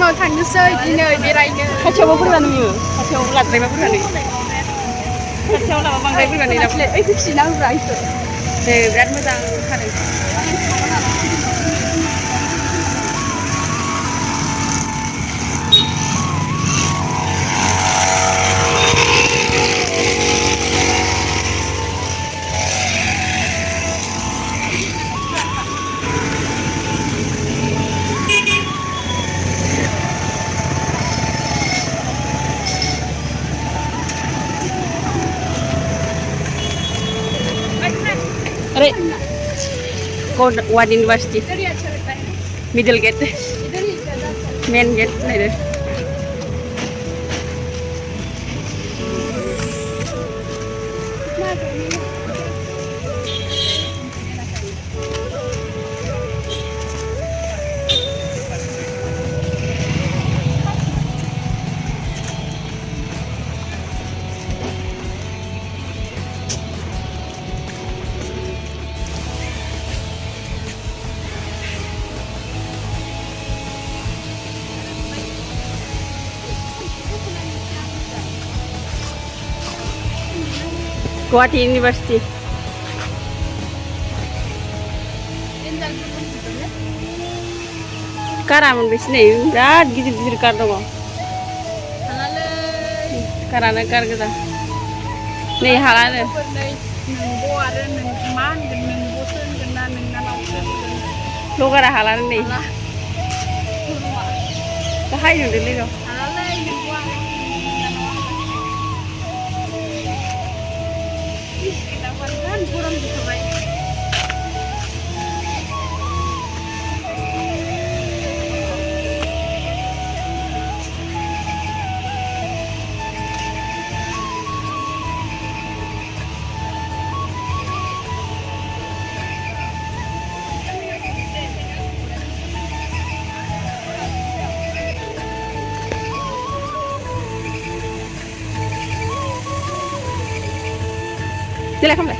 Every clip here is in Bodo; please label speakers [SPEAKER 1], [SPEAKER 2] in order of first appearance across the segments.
[SPEAKER 1] रुमाव थांनोसै दिनै बेरायनो
[SPEAKER 2] खाथियावबो बुरजा नुयो खाथियाव लाद्रायबा बुरजा नुयो खाथियाव लाबा बांद्राय बुरजा नुयो
[SPEAKER 1] ओइ फैफिना होब्रा इखो
[SPEAKER 2] दे बिराद मोजां खादों अरे वार्ड यूनिवर्सिटी
[SPEAKER 1] इधर ही अच्छा लगता है
[SPEAKER 2] मिडिल गेट
[SPEAKER 1] इधर ही ज्यादा
[SPEAKER 2] मेन गेट नहीं गुवाहाटी यूनिवर्सिटी कारा मोनबेसे नै बिराद गिदिर गिदिर कार दङ कारानो कार गोजा नै हालानो
[SPEAKER 1] नोंबो आरो नों मा होनगोन नोंबोसो होनगोन ना नोंनानावसो होनगोन
[SPEAKER 2] लगारा हालानो नै गाहाय नुदोंलै र'
[SPEAKER 1] हालालै नोंबो आरो kan kurang gitu baik.
[SPEAKER 2] Silakan Mbak.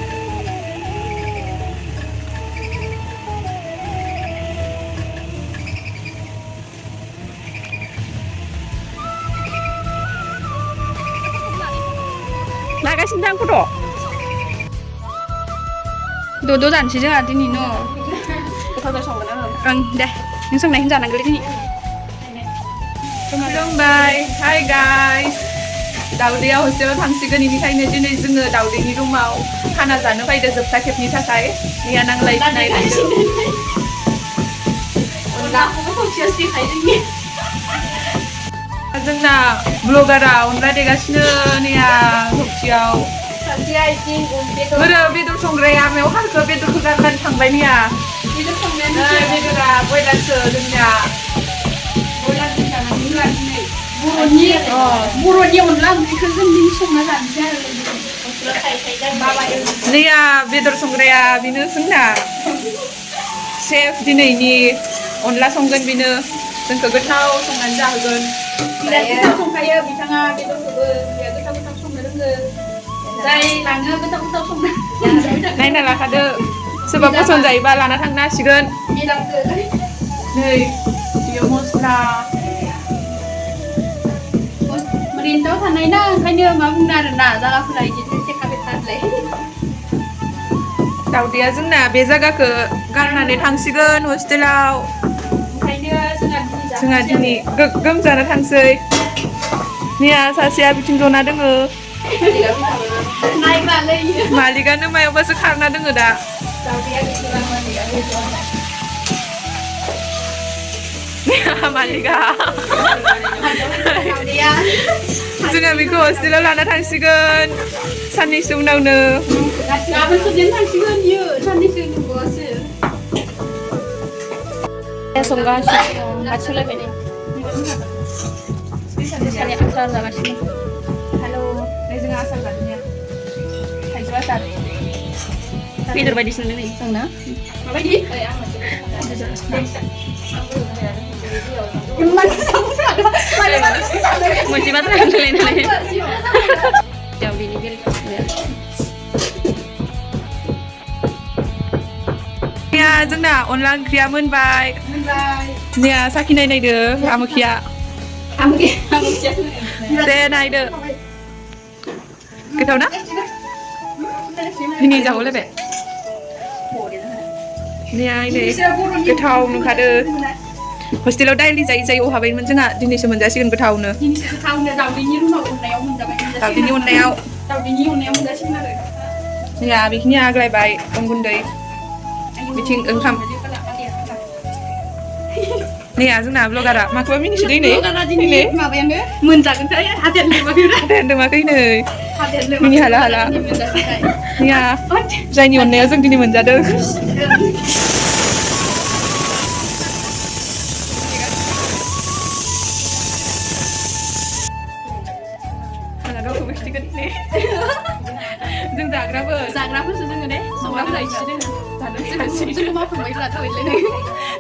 [SPEAKER 2] 나가신다 구독.
[SPEAKER 1] 너도 단치죠 아디니 너.
[SPEAKER 2] 고타도 성거는.
[SPEAKER 1] 응, 네. 영상 나 혼자 안 그리니.
[SPEAKER 3] खुलुमबाय हाय गाइस दाउदैया हस्टेलाव थांसिगोन इनिखायनो दिनै जोङो दाउदैनि रुमाव खाना जानो फैदो जोबथा खेबनि थाखाय मैया नांलायनाय जोंना ब्लगारा अनला देगासिनो नैया थबसियाव बेदर संग्राया मायाव खारखो बेदरखौ गारनानै थांबाय नैया बेदरा बयलारसो जोंनिया
[SPEAKER 1] बर'नि अनला ओंख्रिखौ जों दिनै संना जानोसै आरो
[SPEAKER 3] नैया बेदर संग्राया बेनो जोंना सेफ दिनैनि अनला संगोन बेनो जोंखौ गोथाव संनानै जाहोगोन
[SPEAKER 1] बिराद गोथाव संखायो बिथाङा बेदरखौबो बिराद गोथाव गोथाव संनो रोङो जाय लाङो गोथाव गोथाव संनो
[SPEAKER 3] नायना लाखादो सोरबा पसन्द जायोबा लाना थांनो हासिगोन नै बियो मस्ला
[SPEAKER 1] ओरैनोथ' थानाय ना ओंखायनो मा बुंनो आरोना जागाफोरा बिदिनो थेखा बेखारलाय
[SPEAKER 3] दाउदैया जोंना बे जायगाखौ गारनानै थांसिगोन हस्टेलाव
[SPEAKER 1] ओंखायनो
[SPEAKER 3] जोंहा दिनै गोग्गोम जानो थांसै मैया सासेया बिथिं जना दोङो
[SPEAKER 1] नायबालै
[SPEAKER 3] मालिकानो मायावबासो खारना दोङो दा मालिका जोंहा बेखौ हस्टेलाव लाना थांसिगोन साननैसो उनावनो
[SPEAKER 1] गाबोन सबजों थांसिगोन बियो साननैसो नुबावासो
[SPEAKER 2] संगासिनो हारसिंलायबाय नै सानै आसार जागासिनो
[SPEAKER 3] हेलौ नै जोंहा आसार जादों थाइजौ आसार
[SPEAKER 2] बेदर बायदिसिना नै संना
[SPEAKER 1] माबायदि
[SPEAKER 2] मोनसे बाथ्रा होनलायनानै दाउदैनि
[SPEAKER 3] जोंना अनला ओंख्रिया मोनबाय เนี่ยसाखि नायदो आमोखिया दे नायदो गोथाव ना दिनै जाबावलायबाय नायदो गोथाव नुखादो हस्टेलाव दाइलि जायै अहाबायमोन जोंहा दिनैसो मोनजासिगोन गोथावनो
[SPEAKER 1] दावदैनि रुनाव अननायाव मोनजाबाय
[SPEAKER 3] दावदैनि अननायाव
[SPEAKER 1] मोनजासिगोन आरो
[SPEAKER 3] जोंहा बेखिनिया आग्लायबाय अन गुन्दै बिथिं ओंखाम नैया जोंना ब्लगारा माखौबा मिनिसोदै नै
[SPEAKER 1] दिनै माबायानो मोनजागोनथाय
[SPEAKER 3] हादेरदोमाखै नै मिनि हाला नैया जायनि अननायाव जों दिनै मोनजादों जों जाग्राफोरसो जोङो दे संग्राफोरा जोङो मावखांबायब्लाथ'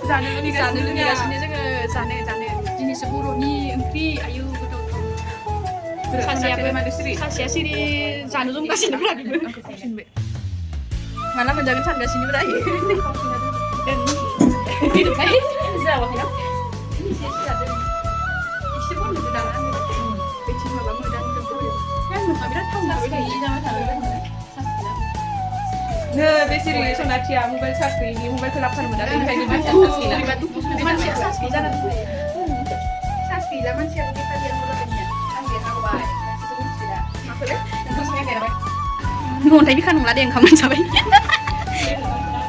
[SPEAKER 3] जानो लुगैगासिनो जोङो जानो दिनैसो बर'नि ओंख्रि आयु सासेया सिरि जानो जमगासिनो माला मोनजागोन सानगासिनो बेसिरि सनाथिया मबाइल चार्ज गैयिनि मबाइलखौ लाबोनो मोना बेनिखायनो मानसिया चार्ज गैया जाना दं चार्ज गैला मानसियाबो बेखार आं देरहाबाय अन्थाइ बिखा नंला दे ओंखाम मोनजाबाय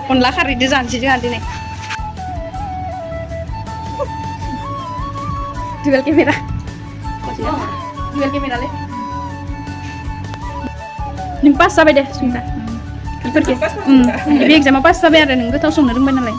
[SPEAKER 3] अनला खारैजों जानोसै जोंहा दिनै दुवेल केमेरालै नों पास जाबाय दे सुंदा बेफोरखौ बे एग्जामाव पास जाबाय आरो नों गोथाव संनो रोंबाय नालाय